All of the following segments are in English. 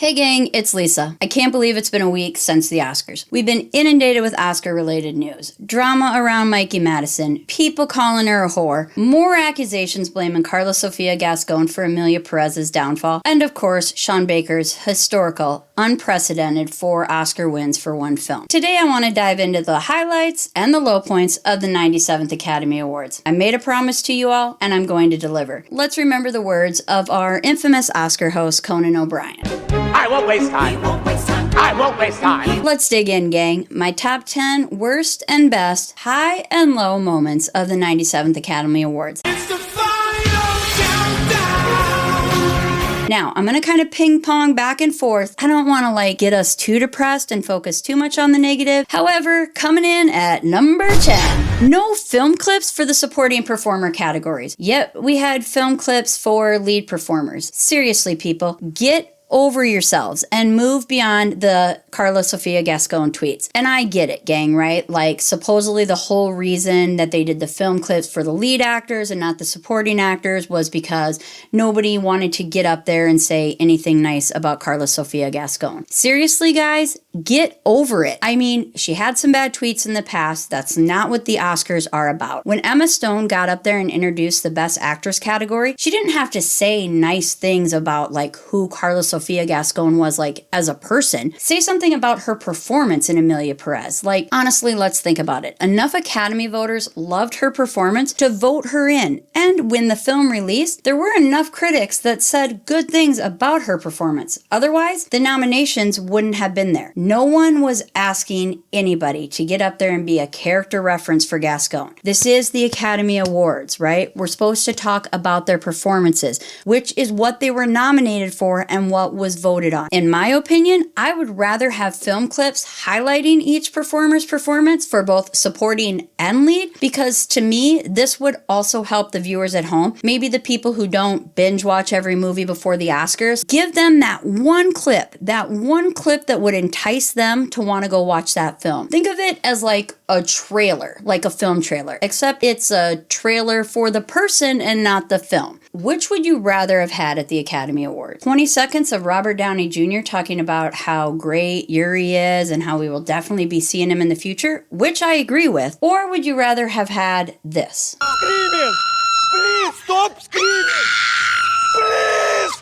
Hey gang, it's Lisa. I can't believe it's been a week since the Oscars. We've been inundated with Oscar-related news. Drama around Mikey Madison, people calling her a whore, more accusations blaming Carla Sofia Gascon for Amelia Perez's downfall, and of course, Sean Baker's historical, unprecedented 4 Oscar wins for one film. Today I want to dive into the highlights and the low points of the 97th Academy Awards. I made a promise to you all, and I'm going to deliver. Let's remember the words of our infamous Oscar host, Conan O'Brien. I won't waste time. I won't waste time. Let's dig in, gang. My top 10 worst and best, high and low moments of the 97th Academy Awards. It's the final countdown. Now, I'm going to kind of ping pong back and forth. I don't want to get us too depressed and focus too much on the negative. However, coming in at number 10, no film clips for the supporting performer categories. Yet we had film clips for lead performers. Seriously, people, get over yourselves and move beyond the Carla Sofia Gascon tweets. And I get it, gang, right? Supposedly the whole reason that they did the film clips for the lead actors and not the supporting actors was because nobody wanted to get up there and say anything nice about Carla Sofia Gascon. Seriously, guys, get over it. I mean, she had some bad tweets in the past. That's not what the Oscars are about. When Emma Stone got up there and introduced the Best Actress category, she didn't have to say nice things about who Carla Sofia Gascon was as a person. Say something about her performance in Amelia Perez. Honestly, let's think about it. Enough Academy voters loved her performance to vote her in. And when the film released, there were enough critics that said good things about her performance. Otherwise, the nominations wouldn't have been there. No one was asking anybody to get up there and be a character reference for Gascon. This is the Academy Awards, right? We're supposed to talk about their performances, which is what they were nominated for and what was voted on. In my opinion, I would rather have film clips highlighting each performer's performance for both supporting and lead, because to me, this would also help the viewers at home. Maybe the people who don't binge watch every movie before the Oscars, give them that one clip that would entice them to want to go watch that film. Think of it as a trailer, like a film trailer, except it's a trailer for the person and not the film. Which would you rather have had at the Academy Awards? 20 seconds of Robert Downey Jr. talking about how great Yuri is and how we will definitely be seeing him in the future, which I agree with, or would you rather have had this? Screaming! Please stop screaming! Please!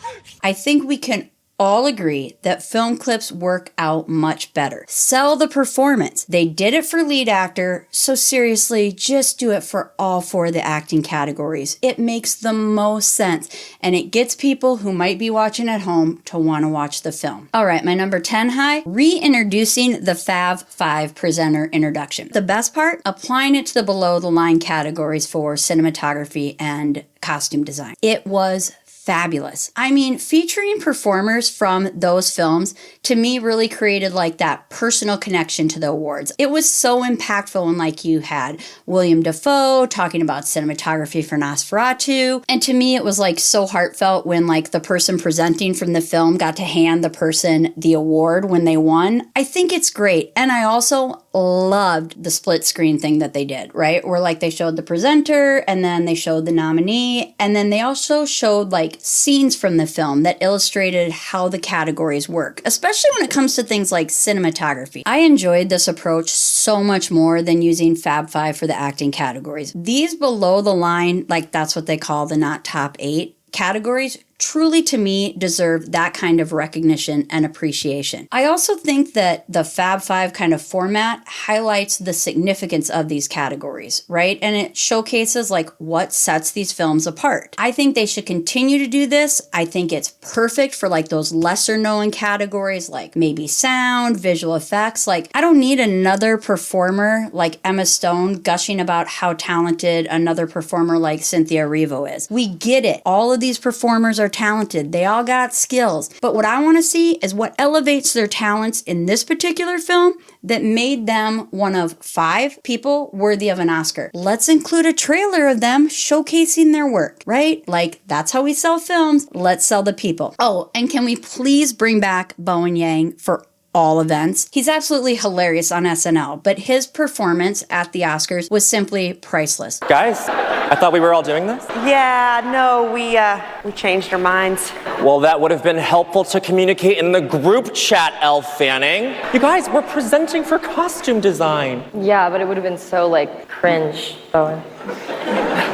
I think we can all agree that film clips work out much better. Sell the performance. They did it for lead actor, so seriously, just do it for all 4 of the acting categories. It makes the most sense, and it gets people who might be watching at home to want to watch the film. All right, my number 10 high, reintroducing the Fab 5 presenter introduction. The best part, applying it to the below the line categories for cinematography and costume design. It was fabulous. I mean, featuring performers from those films, to me, really created that personal connection to the awards. It was so impactful when you had William Dafoe talking about cinematography for Nosferatu. And to me, it was so heartfelt when the person presenting from the film got to hand the person the award when they won. I think it's great. And I also loved the split screen thing that they did, right? Where they showed the presenter and then they showed the nominee. And then they also showed scenes from the film that illustrated how the categories work, especially when it comes to things like cinematography. I enjoyed this approach so much more than using Fab 5 for the acting categories. These below the line, that's what they call the not top 8 categories, truly to me deserve that kind of recognition and appreciation. I also think that the Fab 5 kind of format highlights the significance of these categories, right? And it showcases what sets these films apart. I think they should continue to do this. I think it's perfect for those lesser known categories maybe sound, visual effects. I don't need another performer like Emma Stone gushing about how talented another performer like Cynthia Erivo is. We get it. All of these performers are talented. They all got skills. But what I want to see is what elevates their talents in this particular film that made them one of 5 people worthy of an Oscar. Let's include a trailer of them showcasing their work, right? That's how we sell films. Let's sell the people. Oh, and can we please bring back Bowen Yang for all events. He's absolutely hilarious on SNL, but his performance at the Oscars was simply priceless. Guys, I thought we were all doing this. Yeah, no, we changed our minds. Well, that would have been helpful to communicate in the group chat, Elle Fanning. You guys, we're presenting for costume design. Yeah, but it would have been so, like, cringe, Owen.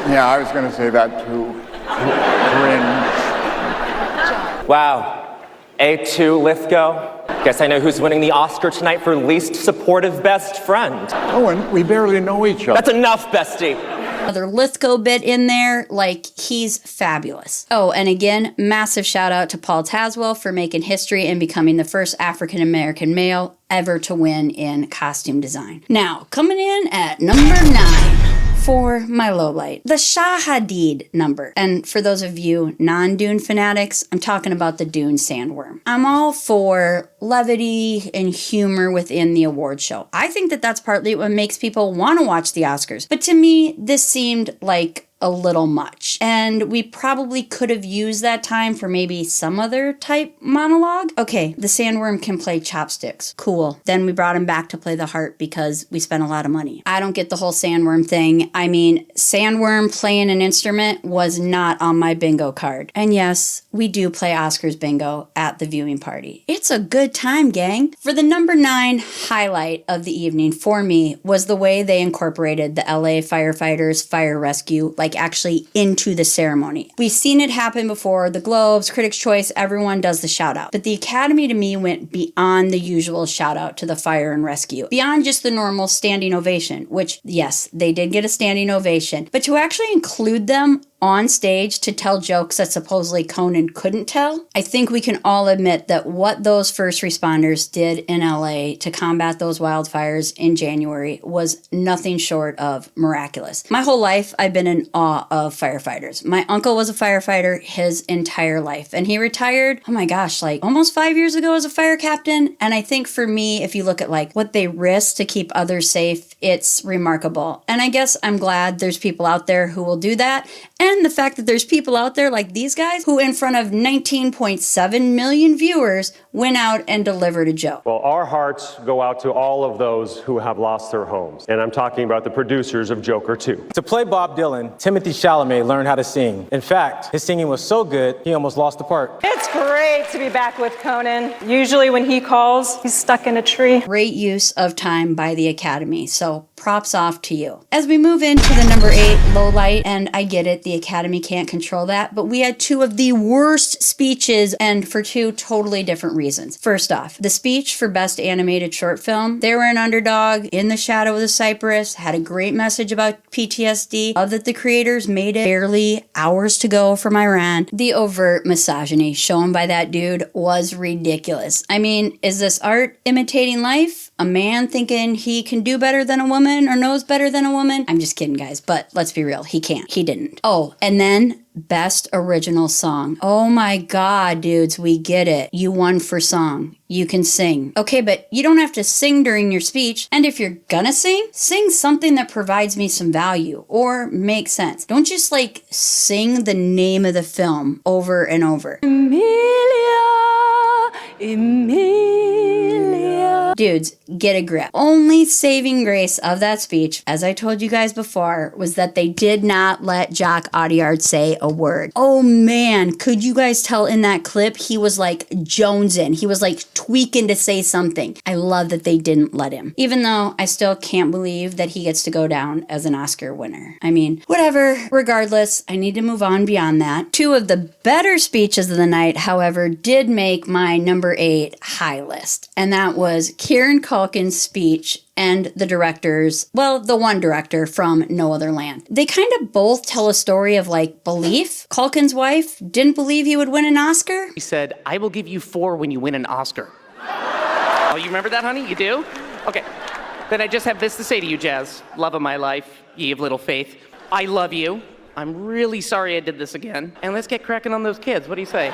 Yeah, I was going to say that too. Cringe. Wow. A2 Lithgow. Guess I know who's winning the Oscar tonight for least supportive best friend. Owen, we barely know each other. That's enough, bestie. Another Lithgow bit in there, like, he's fabulous. Oh, and again, massive shout out to Paul Tazewell for making history and becoming the first African-American male ever to win in costume design. Now, coming in at number 9 for my low light, the Shah Hadid number. And for those of you non-Dune fanatics, I'm talking about the Dune sandworm. I'm all for levity and humor within the award show. I think that that's partly what makes people want to watch the Oscars. But to me, this seemed like a little much. And we probably could have used that time for maybe some other type monologue. Okay, the sandworm can play chopsticks. Cool. Then we brought him back to play the harp because we spent a lot of money. I don't get the whole sandworm thing. I mean, sandworm playing an instrument was not on my bingo card. And yes, we do play Oscars bingo at the viewing party. It's a good time, gang. For the number 9 highlight of the evening for me was the way they incorporated the LA firefighters fire rescue, like actually into the ceremony. We've seen it happen before. The Globes, Critics' Choice, everyone does the shout out. But the Academy to me went beyond the usual shout out to the fire and rescue. Beyond just the normal standing ovation, which yes, they did get a standing ovation, but to actually include them on stage to tell jokes that supposedly Conan couldn't tell. I think we can all admit that what those first responders did in LA to combat those wildfires in January was nothing short of miraculous. My whole life, I've been in awe of firefighters. My uncle was a firefighter his entire life, and he retired, oh my gosh, like almost 5 years ago as a fire captain. And I think for me, if you look at like what they risk to keep others safe, it's remarkable. And I guess I'm glad there's people out there who will do that. And the fact that there's people out there like these guys who in front of 19.7 million viewers went out and delivered a joke. Well, our hearts go out to all of those who have lost their homes. And I'm talking about the producers of Joker 2. To play Bob Dylan, Timothée Chalamet learned how to sing. In fact, his singing was so good, he almost lost the part. It's great to be back with Conan. Usually when he calls, he's stuck in a tree. Great use of time by the Academy, so props off to you. As we move into the number 8 low light, and I get it, the Academy can't control that, but we had 2 of the worst speeches, and for 2 totally different reasons. First off, the speech for Best Animated Short Film. They were an underdog in the shadow of the cypress, had a great message about PTSD. Love that the creators made it barely hours to go from Iran. The overt misogyny shown by that dude was ridiculous. I mean, is this art imitating life? A man thinking he can do better than a woman or knows better than a woman? I'm just kidding, guys, but let's be real. He can't. He didn't. Oh, and then Best Original Song. Oh my God, dudes, we get it. You won for song. You can sing. Okay, but you don't have to sing during your speech. And if you're gonna sing, sing something that provides me some value or makes sense. Don't just like sing the name of the film over and over. Emilia. Dudes, get a grip. Only saving grace of that speech, as I told you guys before, was that they did not let Jock Audiard say a word. Oh man, could you guys tell in that clip he was like jonesing. He was like tweaking to say something. I love that they didn't let him. Even though I still can't believe that he gets to go down as an Oscar winner. I mean, whatever. Regardless, I need to move on beyond that. 2 of the better speeches of the night, however, did make my number 8 high list. And that was Kieran Culkin's speech and the directors, well, the one director from No Other Land. They kind of both tell a story of like belief. Culkin's wife didn't believe he would win an Oscar. He said, I will give you 4 when you win an Oscar. Oh, you remember that, honey? You do? Okay. Then I just have this to say to you, Jazz. Love of my life, ye of little faith. I love you. I'm really sorry I did this again. And let's get cracking on those kids. What do you say?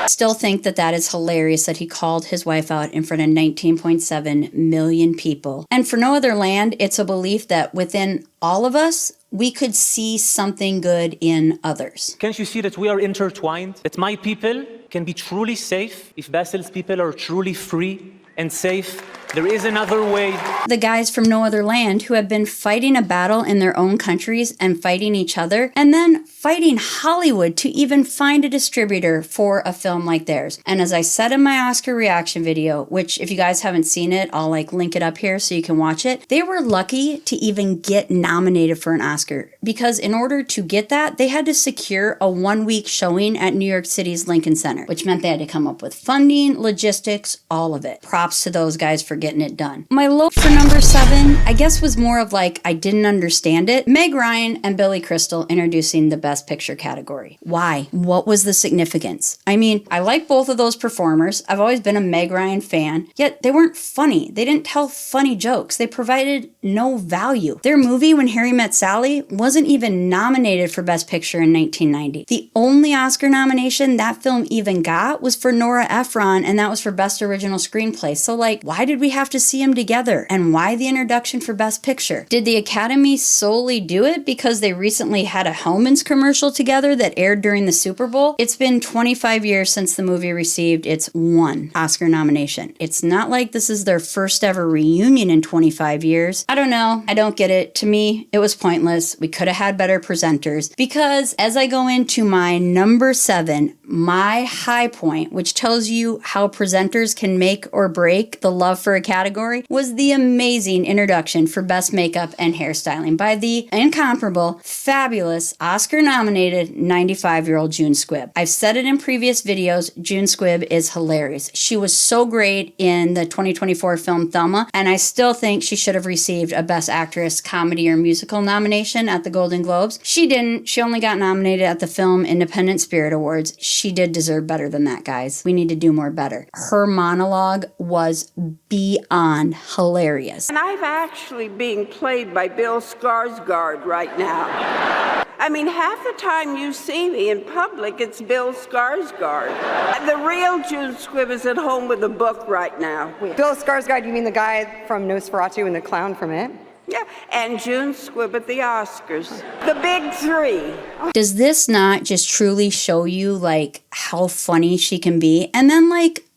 Still think that that is hilarious that he called his wife out in front of 19.7 million people. And for No Other Land, it's a belief that within all of us, we could see something good in others. Can't you see that we are intertwined? That my people can be truly safe if Basil's people are truly free? and safe. There is another way. The guys from No Other Land who have been fighting a battle in their own countries and fighting each other, and then fighting Hollywood to even find a distributor for a film like theirs. And as I said in my Oscar reaction video, which if you guys haven't seen it, I'll link it up here so you can watch it, they were lucky to even get nominated for an Oscar, because in order to get that, they had to secure a 1-week showing at New York City's Lincoln Center, which meant they had to come up with funding, logistics, all of it. Props to those guys for getting it done. My low for number 7, I guess, was more of I didn't understand it. Meg Ryan and Billy Crystal introducing the Best Picture category. Why? What was the significance? I mean, I like both of those performers. I've always been a Meg Ryan fan, yet they weren't funny. They didn't tell funny jokes. They provided no value. Their movie, When Harry Met Sally, wasn't even nominated for Best Picture in 1990. The only Oscar nomination that film even got was for Nora Ephron, and that was for Best Original Screenplay. So why did we have to see them together? And why the introduction for Best Picture? Did the Academy solely do it because they recently had a Hellmann's commercial together that aired during the Super Bowl? It's been 25 years since the movie received its 1 Oscar nomination. It's not like this is their first ever reunion in 25 years. I don't know. I don't get it. To me, it was pointless. We could have had better presenters, because as I go into my number 7, my high point, which tells you how presenters can make or break the love for a category, was the amazing introduction for Best Makeup and Hairstyling by the incomparable, fabulous, Oscar-nominated 95-year-old June Squibb. I've said it in previous videos, June Squibb is hilarious. She was so great in the 2024 film Thelma, and I still think she should have received a Best Actress Comedy or Musical nomination at the Golden Globes. She didn't. She only got nominated at the Film Independent Spirit Awards. She did deserve better than that, guys. We need to do more better. Her monologue was beyond hilarious. And I'm actually being played by Bill Skarsgård right now. I mean, half the time you see me in public, it's Bill Skarsgård. The real June Squibb is at home with a book right now. Wait, Bill Skarsgård, you mean the guy from Nosferatu and the clown from it? Yeah, and June Squibb at the Oscars. The big 3. Does this not just truly show you, how funny she can be? And then,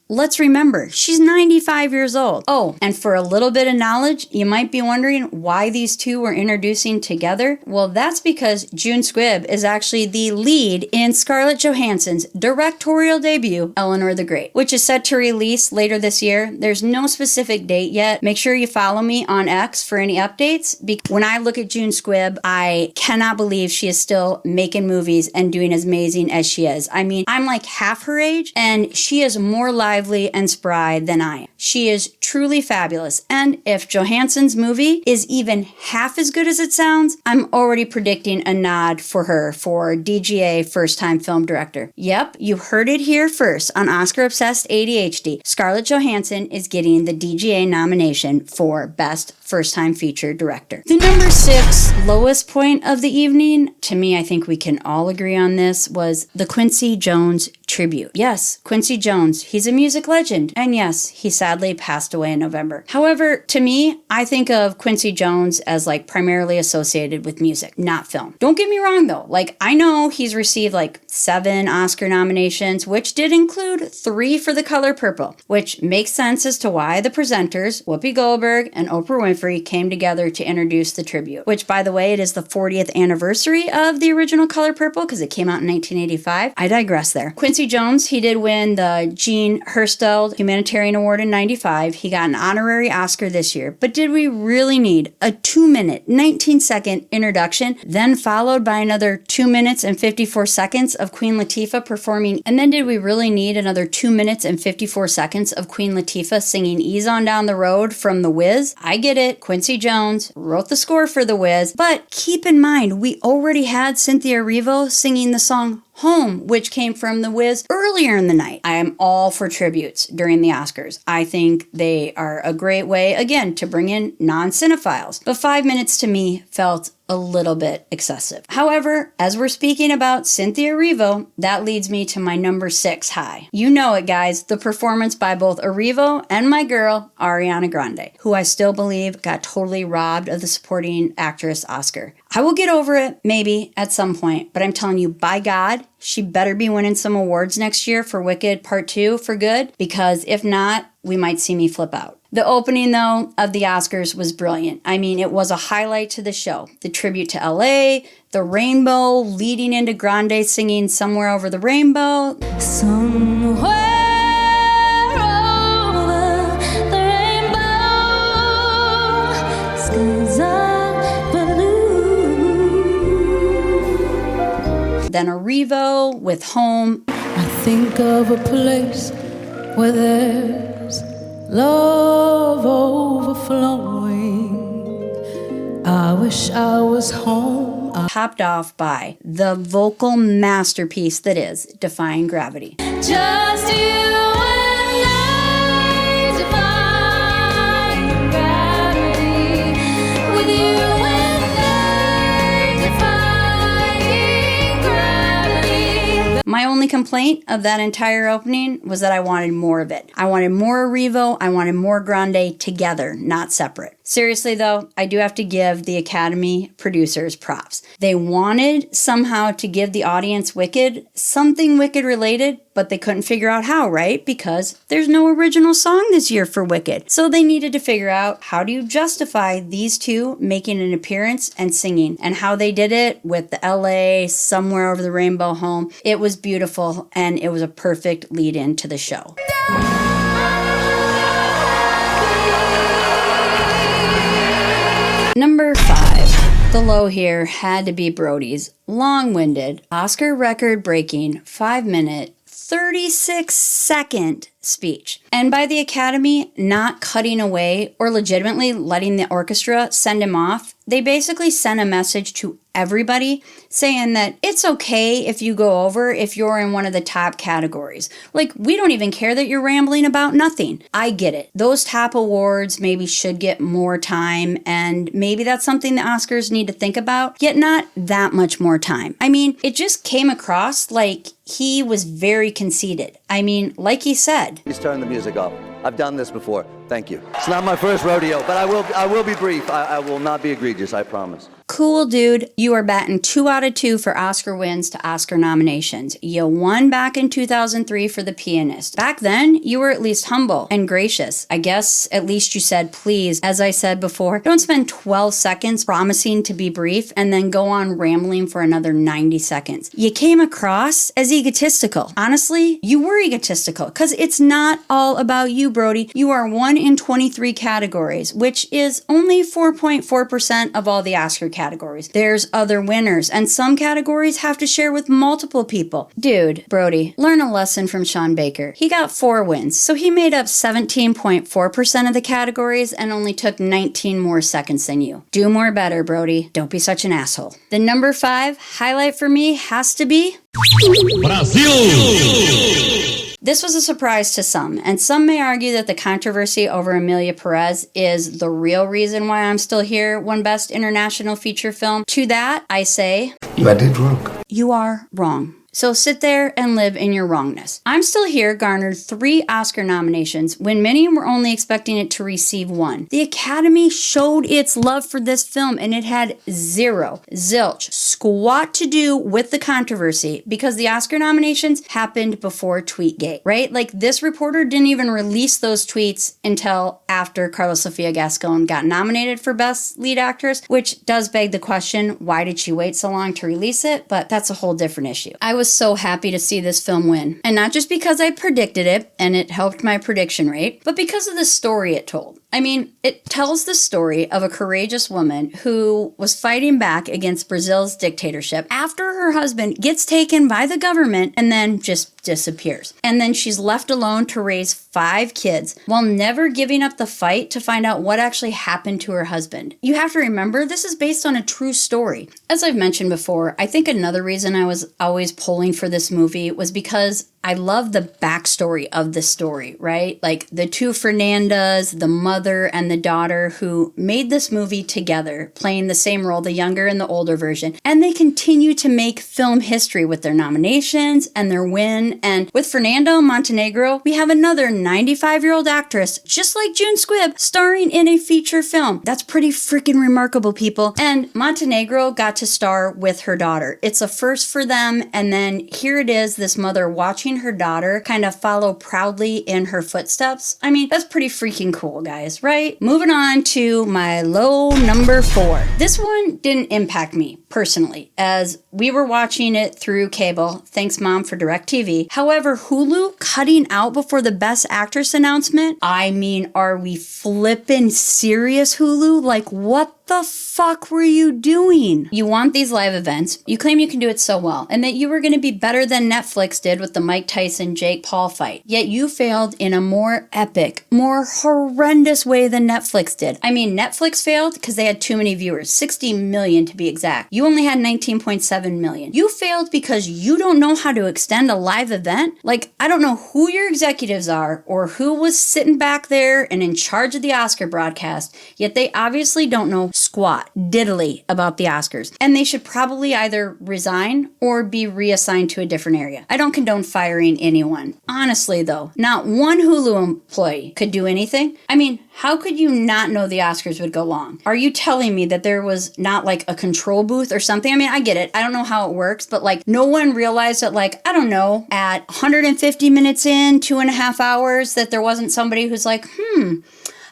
let's remember, she's 95 years old. Oh, and for a little bit of knowledge, you might be wondering why these two were introducing together. Well, that's because June Squibb is actually the lead in Scarlett Johansson's directorial debut, Eleanor the Great, which is set to release later this year. There's no specific date yet. Make sure you follow me on X for any updates. When I look at June Squibb, I cannot believe she is still making movies and doing as amazing as she is. I mean, I'm half her age, and she is more lively and spry than I am. She is truly fabulous, and if Johansson's movie is even half as good as it sounds, I'm already predicting a nod for her for DGA First Time Film Director. Yep, you heard it here first on Oscar Obsessed ADHD. Scarlett Johansson is getting the DGA nomination for Best First Time Feature Director. The number 6 lowest point of the evening, to me, I think we can all agree on this, was the Quincy Jones tribute. Yes, Quincy Jones, he's a music legend, and yes, he sadly passed away in November. However, to me, I think of Quincy Jones as primarily associated with music, not film. Don't get me wrong though, I know he's received 7 Oscar nominations, which did include 3 for The Color Purple, which makes sense as to why the presenters, Whoopi Goldberg and Oprah Winfrey, came together to introduce the tribute, which, by the way, it is the 40th anniversary of the original Color Purple because it came out in 1985. I digress there. Quincy Jones, he did win the Jean Herstel Humanitarian Award in 95. He got an honorary Oscar this year. But did we really need a 2-minute, 19-second introduction, then followed by another 2 minutes and 54 seconds of Queen Latifah performing? And then did we really need another 2 minutes and 54 seconds of Queen Latifah singing Ease On Down the Road from The Wiz? I get it. Quincy Jones wrote the score for The Wiz. But keep in mind, we already had Cynthia Erivo singing the song Home, which came from The Wiz earlier in the night. I am all for tributes during the Oscars. I think they are a great way, again, to bring in non-cinephiles. But 5 minutes to me felt a little bit excessive. However, as we're speaking about Cynthia Erivo, that leads me to my number 6 high. You know it, guys, the performance by both Erivo and my girl, Ariana Grande, who I still believe got totally robbed of the supporting actress Oscar. I will get over it, maybe, at some point, but I'm telling you, by God, she better be winning some awards next year for Wicked Part 2 for good, because if not, we might see me flip out. The opening, though, of the Oscars was brilliant. I mean, it was a highlight to the show. The tribute to LA, the rainbow leading into Grande singing Somewhere Over the Rainbow. Somewhere over the rainbow, skies are blue. Then a Revo with Home. I think of a place where there's love overflowing. I wish I was home. Topped off by the vocal masterpiece that is Defying Gravity. Just you and I defying gravity. With you and I defying gravity. My only complaint of that entire opening was that I wanted more of it. I wanted more Revo, I wanted more Grande together, not separate. Seriously though, I do have to give the Academy producers props. They wanted somehow to give the audience Wicked, something Wicked related, but they couldn't figure out how, right? Because there's no original song this year for Wicked. So they needed to figure out, how do you justify these two making an appearance and singing? And how they did it with the LA Somewhere Over the Rainbow Home. It was beautiful and it was a perfect lead in to the show. Number 5. The low here had to be Brody's long-winded, Oscar record-breaking, 5-minute, 36-second speech. And by the Academy not cutting away or legitimately letting the orchestra send him off, they basically sent a message to everybody saying that it's okay if you go over if you're in one of the top categories. Like, we don't even care that you're rambling about nothing. I get it. Those top awards maybe should get more time, and maybe that's something the Oscars need to think about, yet not that much more time. I mean, it just came across like he was very conceited. I mean, like he said, Please turn the music off. I've done this before. Thank you. It's not my first rodeo, but I will be brief. I will not be egregious, I promise. Cool, dude. You are batting 2 out of 2 for Oscar wins to Oscar nominations. You won back in 2003 for The Pianist. Back then, you were at least humble and gracious. I guess at least you said please. As I said before, don't spend 12 seconds promising to be brief and then go on rambling for another 90 seconds. You came across as egotistical. Honestly, you were egotistical because it's not all about you, Brody. You are 1 in 23 categories, which is only 4.4% of all the Oscar categories. There's other winners, and some categories have to share with multiple people. Dude, Brody, learn a lesson from Sean Baker. He got 4 wins, so he made up 17.4% of the categories and only took 19 more seconds than you. Do more better, Brody. Don't be such an asshole. The number 5 highlight for me has to be Brazil! This was a surprise to some, and some may argue that the controversy over Amelia Perez is the real reason why I'm still here, won Best International Feature Film. To that, I say, you did wrong. You are wrong. So sit there and live in your wrongness. I'm Still Here garnered 3 Oscar nominations when many were only expecting it to receive 1. The Academy showed its love for this film and it had zilch, squat to do with the controversy because the Oscar nominations happened before Tweetgate, right? Like, this reporter didn't even release those tweets until after Carla Sofia Gascon got nominated for Best Lead Actress, which does beg the question, why did she wait so long to release it? But that's a whole different issue. I was so happy to see this film win. And not just because I predicted it and it helped my prediction rate, but because of the story it told. I mean, it tells the story of a courageous woman who was fighting back against Brazil's dictatorship after her husband gets taken by the government and then just disappears. And then she's left alone to raise 5 kids while never giving up the fight to find out what actually happened to her husband. You have to remember, this is based on a true story. As I've mentioned before, I think another reason I was always pulling for this movie was because I love the backstory of the story, right? Like the 2 Fernandas, the mother, mother and the daughter who made this movie together, playing the same role, the younger and the older version. And they continue to make film history with their nominations and their win. And with Fernando Montenegro, we have another 95-year-old actress, just like June Squibb, starring in a feature film. That's pretty freaking remarkable, people. And Montenegro got to star with her daughter. It's a first for them. And then here it is, this mother watching her daughter kind of follow proudly in her footsteps. I mean, that's pretty freaking cool, guys, right? Moving on to my low number 4. This one didn't impact me personally, as we were watching it through cable. Thanks, Mom, for DirecTV. However, Hulu cutting out before the Best Actress announcement, I mean, are we flippin' serious, Hulu? Like, what the fuck were you doing? You want these live events. You claim you can do it so well, and that you were going to be better than Netflix did with the Mike Tyson-Jake Paul fight. Yet you failed in a more epic, more horrendous way than Netflix did. I mean, Netflix failed because they had too many viewers, 60 million to be exact. You only had 19.7 million. You failed because you don't know how to extend a live event. Like, I don't know who your executives are or who was sitting back there and in charge of the Oscar broadcast, yet they obviously don't know squat diddly about the Oscars. And they should probably either resign or be reassigned to a different area. I don't condone firing anyone. Honestly, though, not one Hulu employee could do anything. I mean, how could you not know the Oscars would go long? Are you telling me that there was not like a control booth or something? I mean, I get it. I don't know how it works, but like no one realized that, like, I don't know, at 150 minutes in, 2.5 hours, that there wasn't somebody who's like,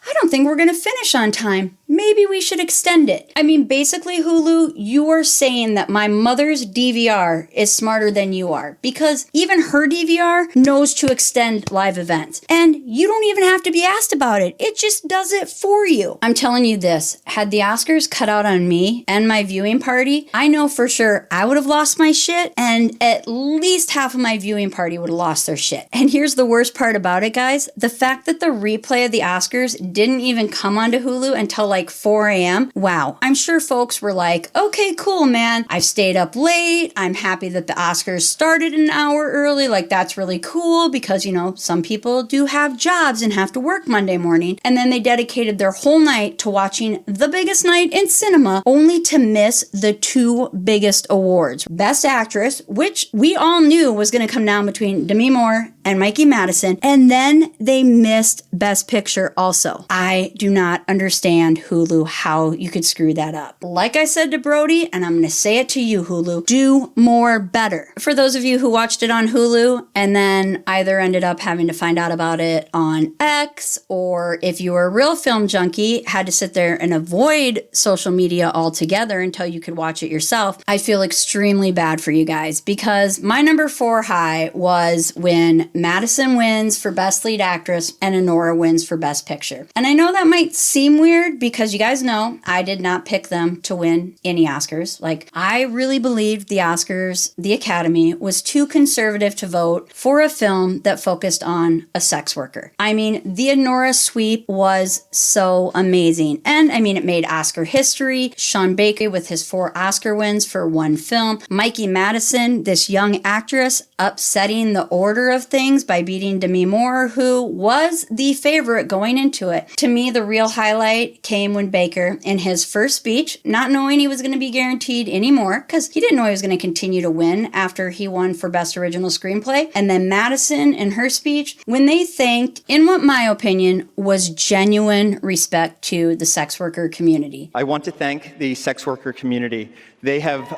I don't think we're going to finish on time. Maybe we should extend it. I mean, basically, Hulu, you are saying that my mother's DVR is smarter than you are, because even her DVR knows to extend live events. And you don't even have to be asked about it. It just does it for you. I'm telling you this, had the Oscars cut out on me and my viewing party, I know for sure I would have lost my shit, and at least half of my viewing party would have lost their shit. And here's the worst part about it, guys. The fact that the replay of the Oscars didn't even come onto Hulu until like 4 a.m. Wow. I'm sure folks were like, okay, cool, man. I've stayed up late. I'm happy that the Oscars started an hour early. Like, that's really cool because, you know, some people do have jobs and have to work Monday morning. And then they dedicated their whole night to watching the biggest night in cinema, only to miss the 2 biggest awards. Best Actress, which we all knew was going to come down between Demi Moore and Mikey Madison. And then they missed Best Picture also. I do not understand, Hulu, how you could screw that up. Like I said to Brody, and I'm going to say it to you, Hulu, do more better. For those of you who watched it on Hulu and then either ended up having to find out about it on X, or if you were a real film junkie, had to sit there and avoid social media altogether until you could watch it yourself, I feel extremely bad for you guys, because my number 4 high was when Madison wins for Best Lead Actress and Honora wins for Best Picture. And I know that might seem weird because you guys know I did not pick them to win any Oscars. Like, I really believed the Oscars, the Academy, was too conservative to vote for a film that focused on a sex worker. I mean, the Honora sweep was so amazing. And I mean, it made Oscar history. Sean Baker with his 4 Oscar wins for one film. Mikey Madison, this young actress, upsetting the order of things by beating Demi Moore, who was the favorite going into it. To me, the real highlight came when Baker, in his first speech, not knowing he was going to be guaranteed anymore, because he didn't know he was going to continue to win after he won for Best Original Screenplay, and then Madison, in her speech, when they thanked, in what my opinion was genuine respect to the sex worker community. I want to thank the sex worker community. They have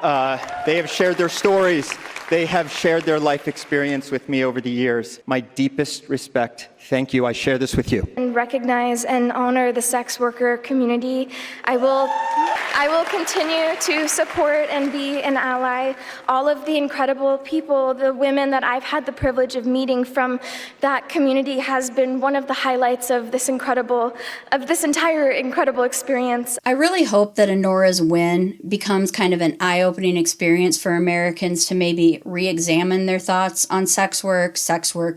shared their stories. They have shared their life experience with me over the years. My deepest respect. Thank you. I share this with you. And recognize and honor the sex worker community. I will continue to support and be an ally. All of the incredible people, the women that I've had the privilege of meeting from that community has been one of the highlights of this entire incredible experience. I really hope that Honora's win becomes kind of an eye-opening experience for Americans to maybe re-examine their thoughts on sex work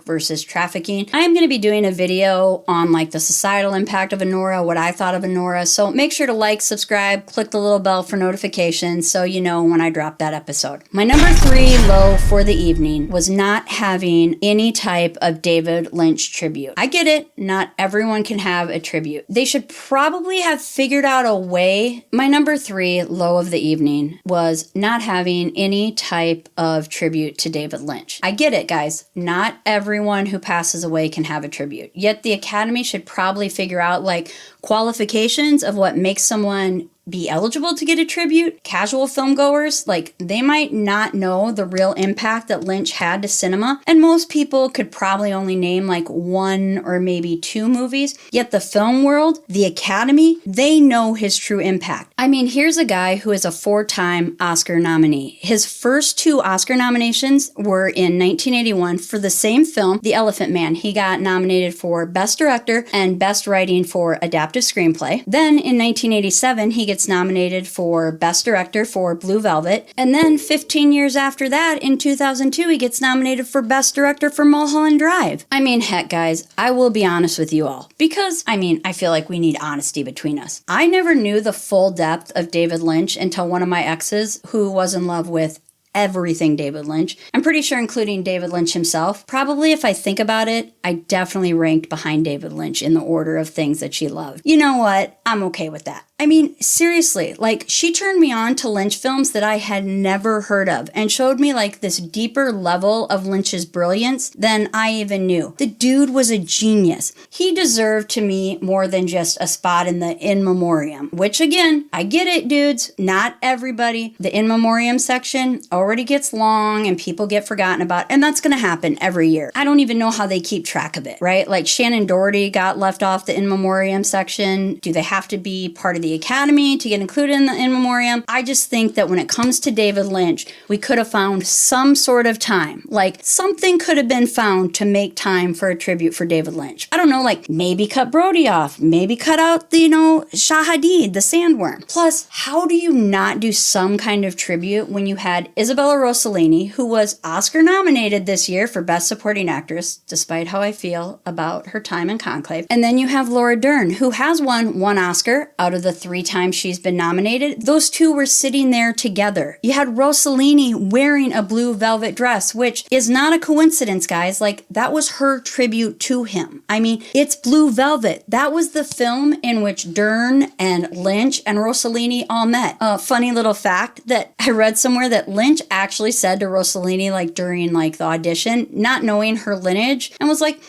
versus trafficking. I am going to be doing a video on like the societal impact of Anora, what I thought of Anora, so make sure to like, subscribe, click the little bell for notifications so you know when I drop that episode. My number 3 low for the evening was not having any type of David Lynch tribute. I get it, not everyone can have a tribute. They should probably have figured out a way. My number 3 low of the evening was not having any type of tribute to David Lynch. I get it, guys. Not everyone who passes away can have a tribute. Yet the Academy should probably figure out like qualifications of what makes someone be eligible to get a tribute. Casual filmgoers, like, they might not know the real impact that Lynch had to cinema, and most people could probably only name like 1 or maybe 2 movies, yet the film world, the Academy, they know his true impact. I mean, here's a guy who is a 4-time Oscar nominee. His first 2 Oscar nominations were in 1981 for the same film, The Elephant Man. He got nominated for Best Director and Best Writing for Adaptive Screenplay. Then in 1987, he gets nominated for Best Director for Blue Velvet. And then 15 years after that, in 2002, he gets nominated for Best Director for Mulholland Drive. I mean, heck, guys, I will be honest with you all. Because, I mean, I feel like we need honesty between us. I never knew the full depth of David Lynch until one of my exes, who was in love with everything David Lynch. I'm pretty sure including David Lynch himself. Probably if I think about it, I definitely ranked behind David Lynch in the order of things that she loved. You know what? I'm okay with that. I mean, seriously, like, she turned me on to Lynch films that I had never heard of and showed me like this deeper level of Lynch's brilliance than I even knew. The dude was a genius. He deserved to me more than just a spot in the In Memoriam, which again, I get it, dudes. Not everybody. The In Memoriam section already gets long and people get forgotten about, and that's gonna happen every year. I don't even know how they keep track of it, right? Like Shannon Doherty got left off the In Memoriam section. Do they have to be part of the Academy to get included in the In Memoriam? I just think that when it comes to David Lynch, we could have found some sort of time. Like, something could have been found to make time for a tribute for David Lynch. I don't know, like, maybe cut Brody off, maybe cut out the, Shah Hadid, the sandworm. Plus, how do you not do some kind of tribute when you had Isabella Rossellini, who was Oscar nominated this year for Best Supporting Actress, despite how I feel about her time in Conclave, and then you have Laura Dern, who has won 1 Oscar out of the 3 times she's been nominated. Those 2 were sitting there together. You had Rossellini wearing a blue velvet dress, which is not a coincidence, guys. Like, that was her tribute to him. I mean, it's Blue Velvet. That was the film in which Dern and Lynch and Rossellini all met. A funny little fact that I read somewhere that Lynch actually said to Rossellini, like, during like the audition, not knowing her lineage, and was like,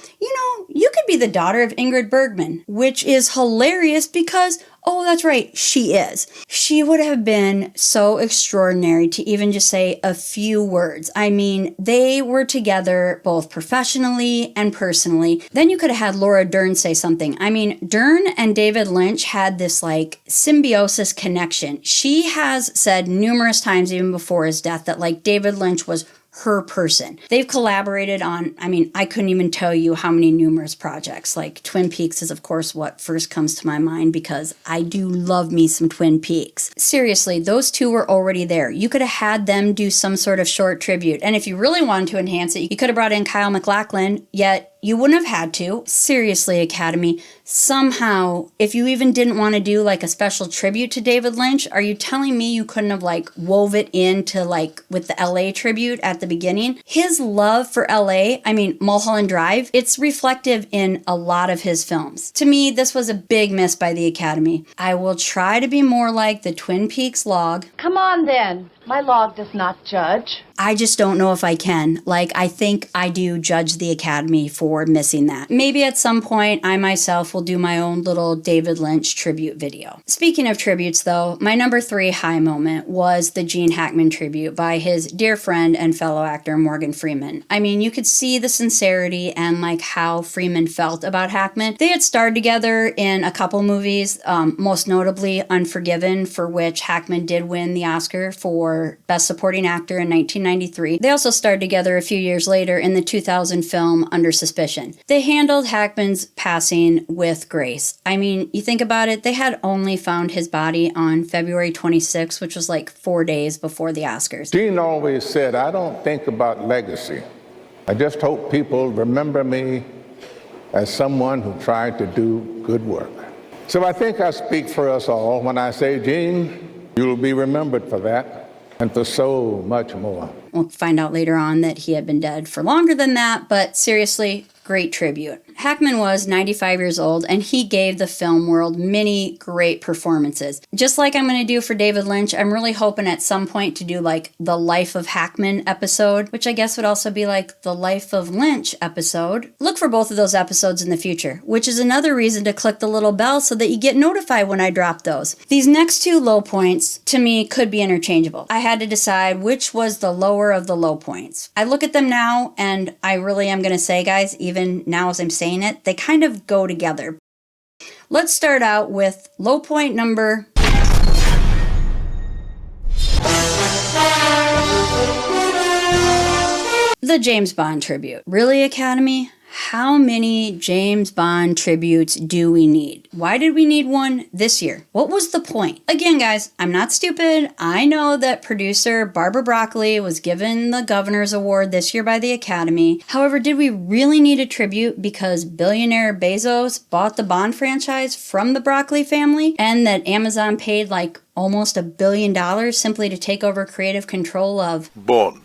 you could be the daughter of Ingrid Bergman, which is hilarious because, oh, that's right, she is. She would have been so extraordinary to even just say a few words. I mean, they were together both professionally and personally. Then you could have had Laura Dern say something. I mean, Dern and David Lynch had this like symbiosis connection. She has said numerous times, even before his death, that like David Lynch was her person. They've collaborated on, I mean, I couldn't even tell you how many numerous projects. Like Twin Peaks is of course what first comes to my mind because I do love me some Twin Peaks. Seriously, those 2 were already there. You could have had them do some sort of short tribute. And if you really wanted to enhance it, you could have brought in Kyle MacLachlan, yet you wouldn't have had to. Seriously, Academy, somehow, if you even didn't want to do like a special tribute to David Lynch, are you telling me you couldn't have like wove it into like with the LA tribute at the beginning? His love for LA, I mean, Mulholland Drive, it's reflective in a lot of his films. To me, this was a big miss by the Academy. I will try to be more like the Twin Peaks log. Come on then. My log does not judge. I just don't know if I can. Like, I think I do judge the Academy for missing that. Maybe at some point, I myself will do my own little David Lynch tribute video. Speaking of tributes, though, my number 3 high moment was the Gene Hackman tribute by his dear friend and fellow actor Morgan Freeman. I mean, you could see the sincerity and like how Freeman felt about Hackman. They had starred together in a couple movies, most notably Unforgiven, for which Hackman did win the Oscar for for Best Supporting Actor in 1993. They also starred together a few years later in the 2000 film Under Suspicion. They handled Hackman's passing with grace. I mean, you think about it, they had only found his body on February 26, which was like 4 days before the Oscars. Gene always said, I don't think about legacy. I just hope people remember me as someone who tried to do good work. So I think I speak for us all when I say, Gene, you'll be remembered for that and for so much more. We'll find out later on that he had been dead for longer than that, but seriously, great tribute. Hackman was 95 years old, and he gave the film world many great performances. Just like I'm going to do for David Lynch, I'm really hoping at some point to do like the Life of Hackman episode, which I guess would also be like the Life of Lynch episode. Look for both of those episodes in the future, which is another reason to click the little bell so that you get notified when I drop those. These next two low points, to me, could be interchangeable. I had to decide which was the lower of the low points. I look at them now, and I really am going to say, guys, even now as I'm saying it, they kind of go together. Let's start out with low point number... the James Bond tribute. Really, Academy? How many James Bond tributes do we need? Why did we need one this year? What was the point? Again, guys, I'm not stupid. I know that producer Barbara Broccoli was given the Governor's Award this year by the Academy. However, did we really need a tribute because billionaire Bezos bought the Bond franchise from the Broccoli family and that Amazon paid like almost $1 billion simply to take over creative control of Bond?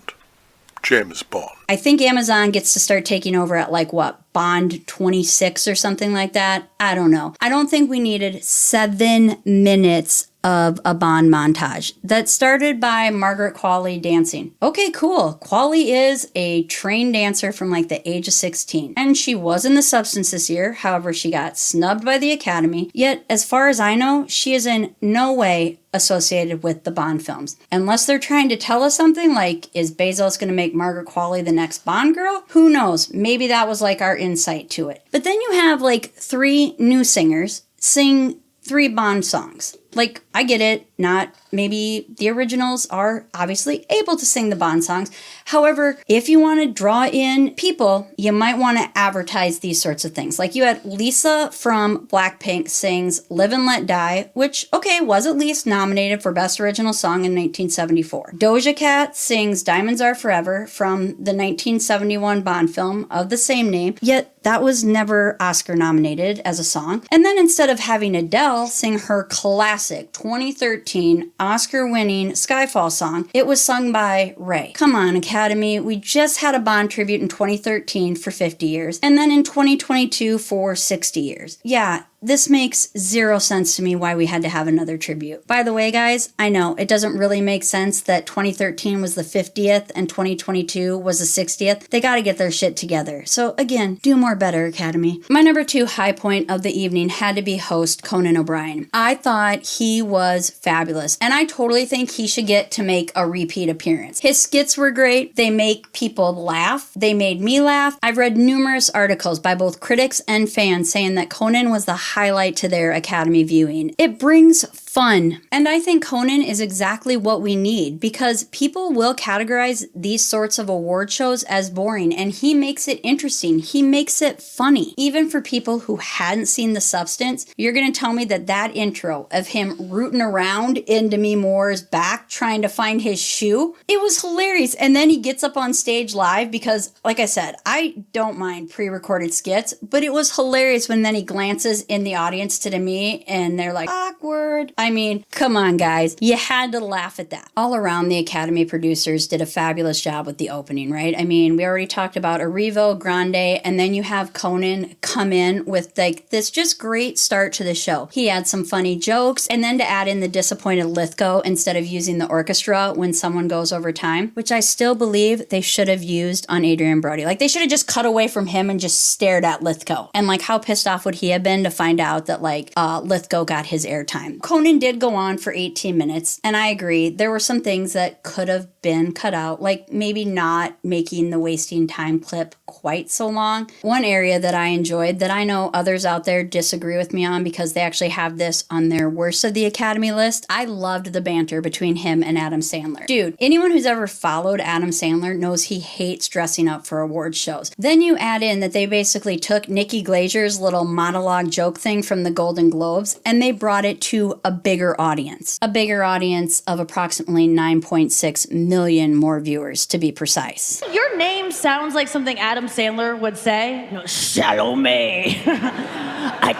James Bond. I think Amazon gets to start taking over at like what, Bond 26 or something like that? I don't know. I don't think we needed 7 minutes of a Bond montage that started by Margaret Qualley dancing. Okay, cool. Qualley is a trained dancer from like the age of 16. And she was in The Substance this year. However, she got snubbed by the Academy. Yet, as far as I know, she is in no way associated with the Bond films. Unless they're trying to tell us something like, is Bezos going to make Margaret Qualley the next Bond girl? Who knows? Maybe that was like our insight to it. But then you have like 3 new singers sing 3 Bond songs. Like, I get it, not maybe the originals are obviously able to sing the Bond songs. However, if you want to draw in people, you might want to advertise these sorts of things. Like you had Lisa from Blackpink sings Live and Let Die, which, okay, was at least nominated for Best Original Song in 1974. Doja Cat sings Diamonds Are Forever from the 1971 Bond film of the same name, yet that was never Oscar nominated as a song. And then instead of having Adele sing her classic 2013 Oscar-winning Skyfall song, it was sung by Ray. Come on, Academy. We just had a Bond tribute in 2013 for 50 years, and then in 2022 for 60 years. Yeah, this makes 0 sense to me why we had to have another tribute. By the way, guys, I know it doesn't really make sense that 2013 was the 50th and 2022 was the 60th. They gotta get their shit together. So again, do more better, Academy. My number 2 high point of the evening had to be host Conan O'Brien. I thought he was fabulous, and I totally think he should get to make a repeat appearance. His skits were great. They make people laugh. They made me laugh. I've read numerous articles by both critics and fans saying that Conan was the highlight to their Academy viewing. It brings fun. And I think Conan is exactly what we need because people will categorize these sorts of award shows as boring, and he makes it interesting. He makes it funny. Even for people who hadn't seen The Substance, you're going to tell me that that intro of him rooting around in Demi Moore's back trying to find his shoe, it was hilarious. And then he gets up on stage live because, like I said, I don't mind pre-recorded skits, but it was hilarious when then he glances in the audience to Demi and they're like, awkward. I mean, come on, guys. You had to laugh at that. All around, the Academy producers did a fabulous job with the opening, right? I mean, we already talked about Arrivo Grande, and then you have Conan come in with like this just great start to the show. He had some funny jokes, and then to add in the disappointed Lithgow instead of using the orchestra when someone goes over time, which I still believe they should have used on Adrian Brody. Like, they should have just cut away from him and just stared at Lithgow. And like, how pissed off would he have been to find out that like Lithgow got his airtime? Conan Ryan did go on for 18 minutes, and I agree, there were some things that could have been cut out, like maybe not making the wasting time clip quite so long. One area that I enjoyed that I know others out there disagree with me on because they actually have this on their worst of the Academy list, I loved the banter between him and Adam Sandler. Dude, anyone who's ever followed Adam Sandler knows he hates dressing up for award shows. Then you add in that they basically took Nikki Glazer's little monologue joke thing from the Golden Globes and they brought it to a bigger audience. A bigger audience of approximately 9.6 million more viewers, to be precise. Your name sounds like something Adam Sandler would say. You know, Salome.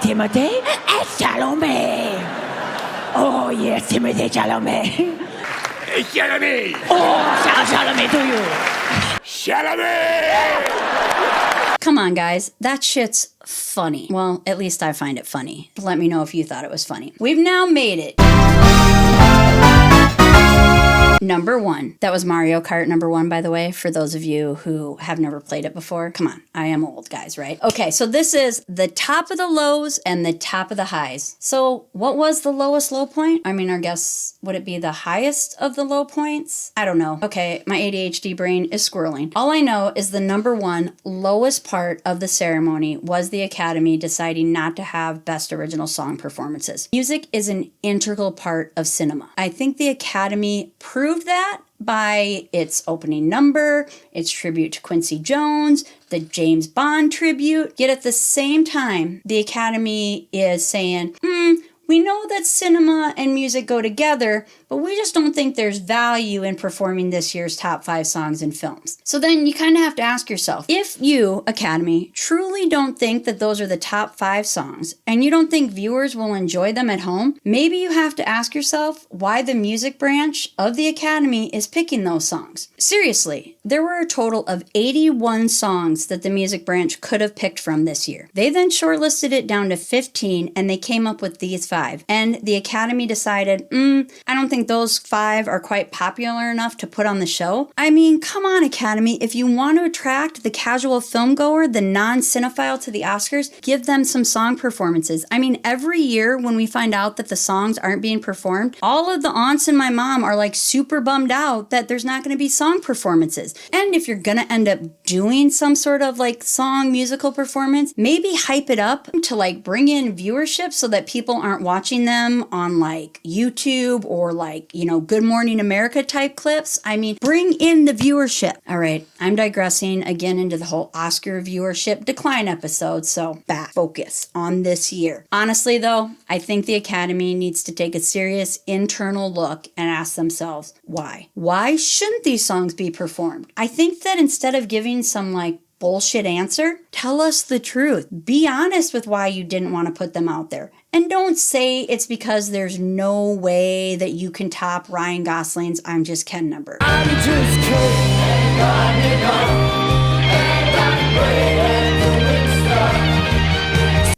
Timothy and Salome. Oh, yes, Timothy Chalamet. Chalamet! Oh, Chalamet to you. Chalamet! Come on, guys. That shit's funny. Well, at least I find it funny. Let me know if you thought it was funny. We've now made it. Number 1. That was Mario Kart number 1, by the way, for those of you who have never played it before. Come on, I am old, guys, right? Okay, so this is the top of the lows and the top of the highs. So what was the lowest low point? I mean, I guess, would it be the highest of the low points? I don't know. Okay, my ADHD brain is squirreling. All I know is the number 1 lowest part of the ceremony was the Academy deciding not to have Best Original Song performances. Music is an integral part of cinema. I think the Academy proved that by its opening number, its tribute to Quincy Jones, the James Bond tribute. Yet at the same time, the Academy is saying, we know that cinema and music go together, but we just don't think there's value in performing this year's top 5 songs in films. So then you kind of have to ask yourself, if you, Academy, truly don't think that those are the top 5 songs, and you don't think viewers will enjoy them at home, maybe you have to ask yourself why the music branch of the Academy is picking those songs. Seriously, there were a total of 81 songs that the music branch could have picked from this year. They then shortlisted it down to 15, and they came up with these 5. And the Academy decided, I don't think those 5 are quite popular enough to put on the show. I mean, come on, Academy. If you want to attract the casual film goer, the non-cinephile to the Oscars, give them some song performances. I mean, every year when we find out that the songs aren't being performed, all of the aunts and my mom are like super bummed out that there's not going to be song performances. And if you're going to end up doing some sort of like song musical performance, maybe hype it up to like bring in viewership so that people aren't watching them on like YouTube or like, Good Morning America type clips. I mean, bring in the viewership. All right, I'm digressing again into the whole Oscar viewership decline episode, so back focus on this year. Honestly though, I think the Academy needs to take a serious internal look and ask themselves, why? Why shouldn't these songs be performed? I think that instead of giving some like bullshit answer, tell us the truth. Be honest with why you didn't want to put them out there. And don't say it's because there's no way that you can top Ryan Gosling's I'm Just Ken number. I'm just Ken, and I'm praying to win stuff.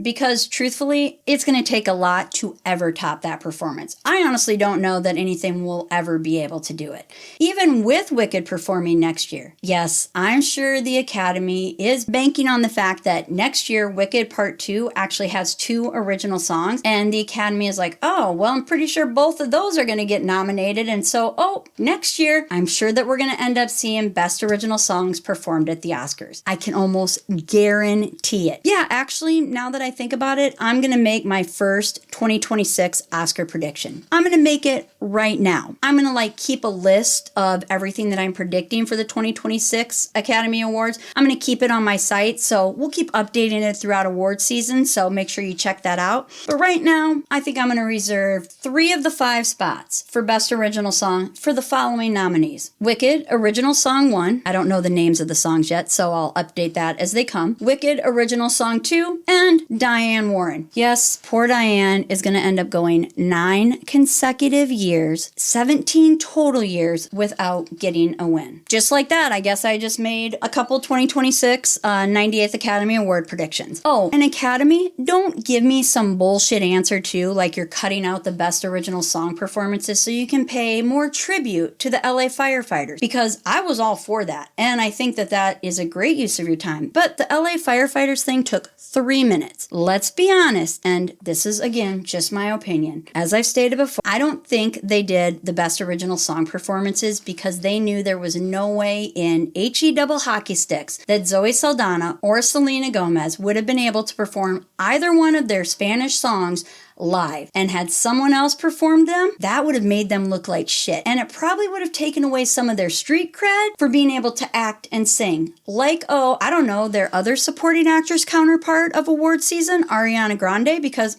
Because truthfully, it's going to take a lot to ever top that performance. I honestly don't know that anything will ever be able to do it. Even with Wicked performing next year. Yes, I'm sure the Academy is banking on the fact that next year Wicked Part 2 actually has 2 original songs, and the Academy is like, oh, well, I'm pretty sure both of those are going to get nominated, and so, next year, I'm sure that we're going to end up seeing Best Original Songs performed at the Oscars. I can almost guarantee it. Yeah, actually, now that I think about it, I'm going to make my first 2026 Oscar prediction. I'm going to make it right now. I'm going to keep a list of everything that I'm predicting for the 2026 Academy Awards. I'm going to keep it on my site, so we'll keep updating it throughout award season, so make sure you check that out. But right now, I think I'm going to reserve 3 of the 5 spots for Best Original Song for the following nominees. Wicked Original Song 1. I don't know the names of the songs yet, so I'll update that as they come. Wicked Original Song 2, and Diane Warren. Yes, poor Diane is going to end up going 9 consecutive years, 17 total years without getting a win. Just like that, I guess I just made a couple 2026 98th Academy Award predictions. Oh, and Academy, don't give me some bullshit answer too, like you're cutting out the Best Original Song performances so you can pay more tribute to the LA firefighters, because I was all for that, and I think that that is a great use of your time. But the LA firefighters thing took 3 minutes. let's be honest, and this is again just my opinion. As I've stated before, I don't think they did the best original song performances because they knew there was no way in HE double hockey sticks that Zoe Saldana or Selena Gomez would have been able to perform either one of their Spanish songs live. And had someone else performed them, that would have made them look like shit. And it probably would have taken away some of their street cred for being able to act and sing. Like, oh, I don't know, their other supporting actress counterpart of award season, Ariana Grande, because,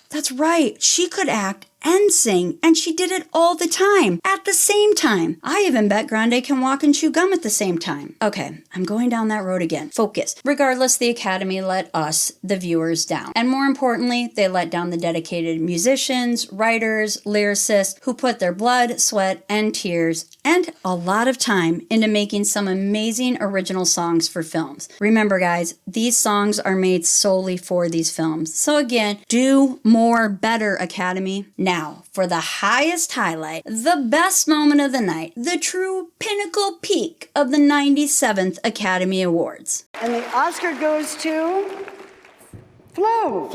that's right, she could act and sing, and she did it all the time, at the same time. I even bet Grande can walk and chew gum at the same time. Okay, I'm going down that road again. Focus. Regardless, the Academy let us, the viewers, down. And more importantly, they let down the dedicated musicians, writers, lyricists, who put their blood, sweat, and tears, and a lot of time into making some amazing original songs for films. Remember, guys, these songs are made solely for these films. So again, do more better, Academy. Now, for the highest highlight, the best moment of the night, the true pinnacle peak of the 97th Academy Awards. And the Oscar goes to Flo.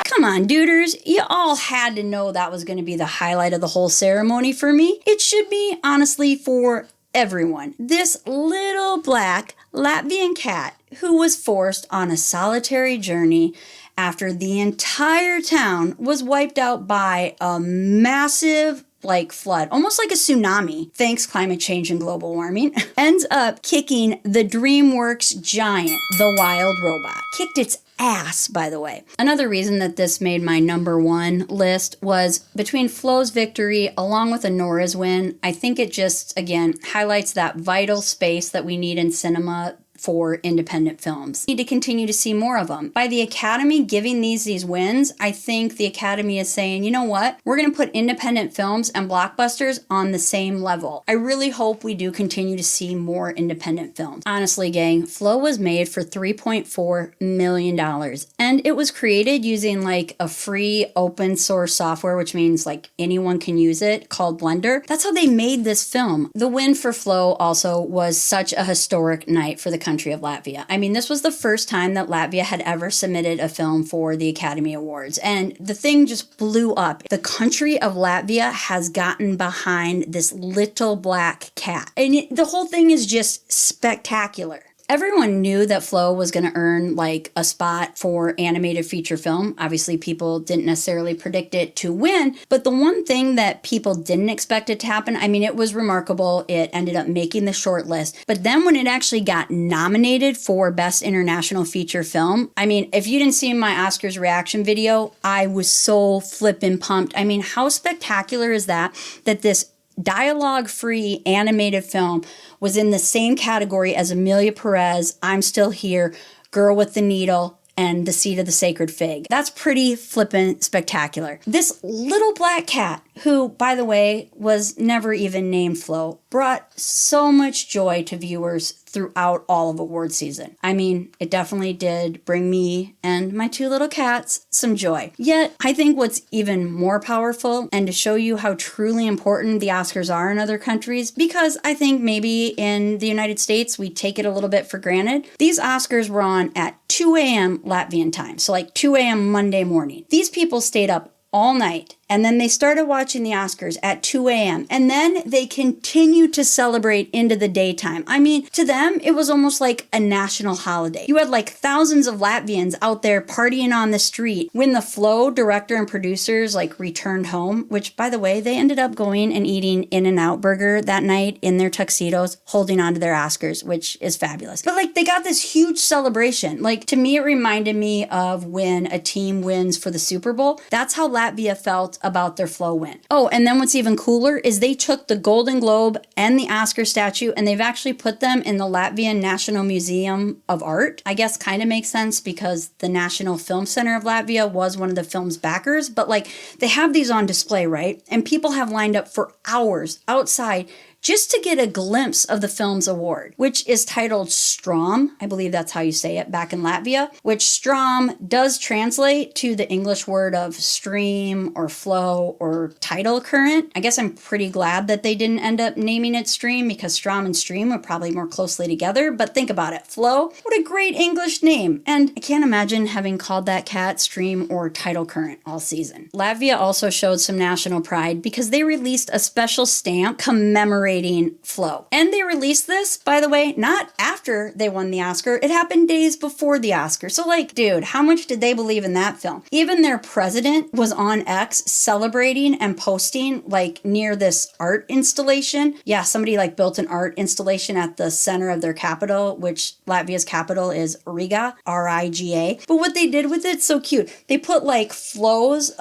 Come on, duders. You all had to know that was going to be the highlight of the whole ceremony for me. It should be, honestly, for everyone. This little black Latvian cat who was forced on a solitary journey after the entire town was wiped out by a massive flood, almost like a tsunami, thanks climate change and global warming, ends up kicking the DreamWorks giant, the Wild Robot. Kicked its ass, by the way. Another reason that this made my number one list was between Flo's victory along with Anora's win. I think it just, again, highlights that vital space that we need in cinema for independent films. We need to continue to see more of them. By the Academy giving these wins, I think the Academy is saying, you know what? We're going to put independent films and blockbusters on the same level. I really hope we do continue to see more independent films. Honestly, gang, Flo was made for $3.4 million, and it was created using a free open source software, which means anyone can use it, called Blender. That's how they made this film. The win for Flo also was such a historic night for the country of Latvia. I mean, this was the first time that Latvia had ever submitted a film for the Academy Awards, and the thing just blew up. The country of Latvia has gotten behind this little black cat, and the whole thing is just spectacular. Everyone knew that Flo was going to earn a spot for animated feature film. Obviously, people didn't necessarily predict it to win, but the one thing that people didn't expect it to happen, I mean, it was remarkable. It ended up making the short list. But then when it actually got nominated for Best International Feature Film, I mean, if you didn't see my Oscars reaction video, I was so flippin' pumped. I mean, how spectacular is that this dialogue-free animated film was in the same category as Amelia Perez, I'm Still Here, Girl with the Needle, and The Seed of the Sacred Fig. That's pretty flippin' spectacular. This little black cat, who, by the way, was never even named Flo, brought so much joy to viewers throughout all of award season. I mean, it definitely did bring me and my two little cats some joy. Yet, I think what's even more powerful, and to show you how truly important the Oscars are in other countries, because I think maybe in the United States we take it a little bit for granted, these Oscars were on at 2 a.m. Latvian time, so 2 a.m. Monday morning. These people stayed up all night, and then they started watching the Oscars at 2 a.m. And then they continued to celebrate into the daytime. I mean, to them, it was almost like a national holiday. You had thousands of Latvians out there partying on the street when the Flo director and producers returned home, which, by the way, they ended up going and eating In-N-Out Burger that night in their tuxedos, holding on to their Oscars, which is fabulous. But they got this huge celebration. To me, it reminded me of when a team wins for the Super Bowl. That's how Latvia felt about their Flo win. Oh, and then what's even cooler is they took the Golden Globe and the Oscar statue and they've actually put them in the Latvian National Museum of Art. I guess kind of makes sense because the National Film Center of Latvia was one of the film's backers, but they have these on display, right? And people have lined up for hours outside just to get a glimpse of the film's award, which is titled Strom. I believe that's how you say it back in Latvia, which Strom does translate to the English word of stream or flow or tidal current. I guess I'm pretty glad that they didn't end up naming it Stream, because Strom and Stream are probably more closely together, but think about it. Flow, what a great English name. And I can't imagine having called that cat Stream or Tidal Current all season. Latvia also showed some national pride because they released a special stamp commemorating Flow. And they released this, by the way, not after they won the Oscar. It happened days before the Oscar. So like, dude, how much did they believe in that film? Even their president was on X celebrating and posting like near this art installation. Yeah, somebody like built an art installation at the center of their capital, which Latvia's capital is Riga, R-I-G-A. But what they did with it's so cute. They put like Flo's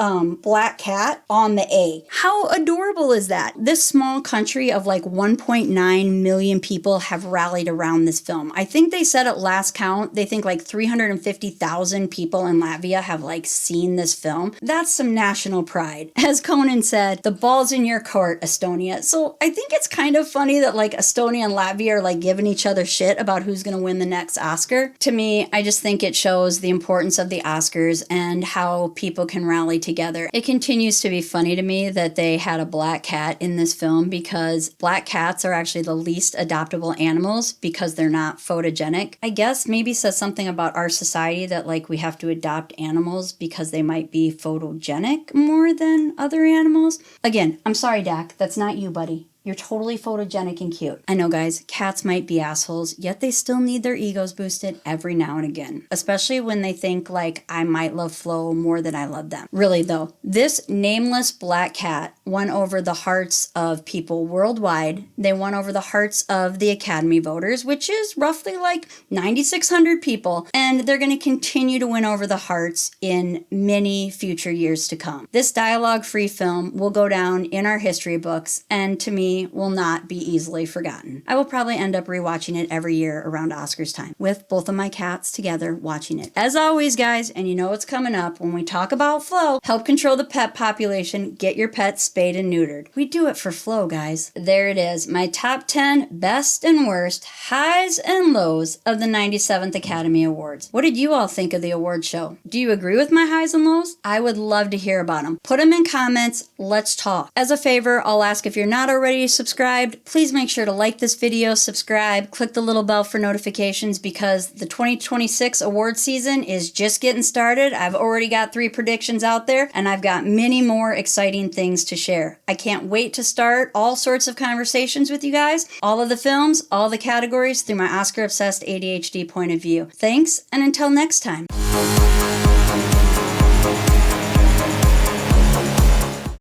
black cat on the A. How adorable is that? This small country of like 1.9 million people have rallied around this film. I think they said at last count, they think like 350,000 people in Latvia have like seen this film. That's some national pride. As Conan said, the ball's in your court, Estonia. So I think it's kind of funny that like Estonia and Latvia are like giving each other shit about who's going to win the next Oscar. To me, I just think it shows the importance of the Oscars and how people can rally together. It continues to be funny to me that they had a black cat in this film, because black cats are actually the least adoptable animals because they're not photogenic. I guess maybe says something about our society that like we have to adopt animals because they might be photogenic more than other animals. Again, I'm sorry, Dak, that's not you, buddy. You're totally photogenic and cute. I know, guys, cats might be assholes, yet they still need their egos boosted every now and again. Especially when they think, like, I might love Flo more than I love them. Really, though, this nameless black cat won over the hearts of people worldwide. They won over the hearts of the Academy voters, which is roughly like 9,600 people. And they're going to continue to win over the hearts in many future years to come. This dialogue-free film will go down in our history books, and to me, will not be easily forgotten. I will probably end up rewatching it every year around Oscars time, with both of my cats together watching it. As always, guys, and you know what's coming up when we talk about Flo, help control the pet population, get your pets spayed and neutered. We do it for Flo, guys. There it is, my top 10 best and worst highs and lows of the 97th Academy Awards. What did you all think of the award show? Do you agree with my highs and lows? I would love to hear about them. Put them in comments, let's talk. As a favor, I'll ask if you're not already subscribed, please make sure to like this video, subscribe, click the little bell for notifications, because the 2026 award season is just getting started. I've already got 3 predictions out there, and I've got many more exciting things to share. I can't wait to start all sorts of conversations with you guys, all of the films, all the categories through my Oscar-obsessed ADHD point of view. Thanks, and until next time.